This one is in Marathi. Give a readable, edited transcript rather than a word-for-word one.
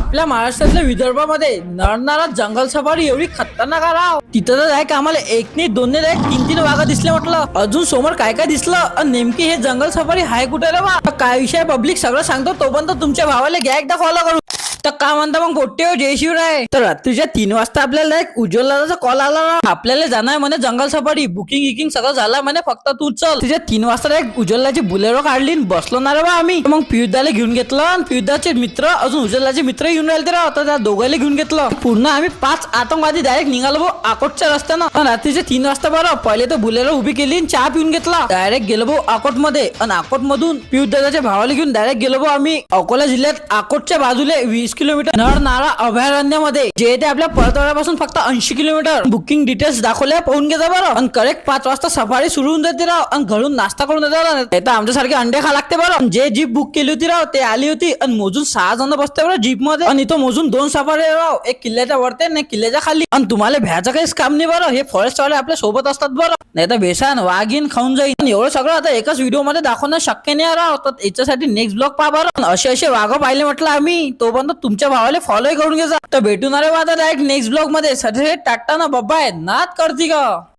आपल्या महाराष्ट्रातल्या विदर्भामध्ये नरनारा जंगल सफारी एवढी खतरनाक आहे राव. तिथं तर आहे का आम्हाला एक नाही दोन नाही तीन तीन वाघा दिसले म्हटलं. अजून समोर काय काय दिसलं आणि नेमकी हे जंगल सफारी आहे कुठे रे बा. काय विषय पब्लिक सगळं सांगतो तोपर्यंत तुमच्या भावाला घ्या एकदा फॉलो करू. तर का म्हणता मग गोट्टे हो जय शिवराय. तर रात्रीच्या 3 वाजता आपल्याला एक उज्ज्वल दादाचा कॉल आला ना. आपल्याला जाणार म्हणे जंगल सफारी बुकिंग गिकिंग सगळं झालं म्हणे फक्त तू चल. तिच्या 3 वाजता एक उज्ज्वलाची बुलेरो काढली बसलो ना रे बा आम्ही. मग पियुषदाला घेऊन घेतलं आणि पियुषदाचे मित्र अजून उज्ज्वलाचे मित्र येऊन राहिले तर त्या दोघांना घेऊन घेतलं. पूर्ण आम्ही 5 आतंकवादी डायरेक्ट निघालो भाऊ अकोटच्या रस्त्यानं. रात्रीचे 3 वाजता बरं पहिले तर बुलेरो उभी केली आणि चहा पिऊन घेतला. डायरेक्ट गेलो भाऊ अकोट मध्ये आणि अकोट मधून पियुषदाच्या भावाला घेऊन डायरेक्ट गेलो भाऊ आम्ही अकोला जिल्ह्यात अकोटच्या बाजूला 20 किलोमीटर नरनाळा अभयारण्यामध्ये जे ते आपल्या परतवाड्यापासून फक्त 80 किलोमीटर. बुकिंग डिटेल्स दाखवल्या पाहून घेता बरं. आणि करेक्ट 5 वाजता सफारी सुरू होऊन जाते राव आणि घरून नाश्ता करून देतात. तर आमच्यासारखे अंडे खा लागते बरं. जे जीप बुक केली होती राव ते आली होती आणि मोजून 6 जण बसते बरं जीप मध्ये. आणि इथं मोजून 2 सफारी राव एक किल्ल्याच्या वरती आणि एक किल्ल्याच्या खाली. आणि तुम्हाला भ्याचं काहीच काम नाही बरं. हे फॉरेस्ट वाले आपल्या सोबत असतात बरं. नाही तर बेसान वाघीन खाऊन जाईल. एवढं सगळं आता एकाच व्हिडिओ मध्ये दाखवणं शक्य नाही राव. तर याच्यासाठी नेक्स्ट ब्लॉग पहा बरं. असे वाघ पाहिले म्हटलं आम्ही तोपर्यंत तुमच्या भावाला फॉलो करून घ्या. तर भेटून अरे आता डायरेक्ट नेक्स्ट ब्लॉग मध्ये सध्या टाटा ना बाबा नाद करती का.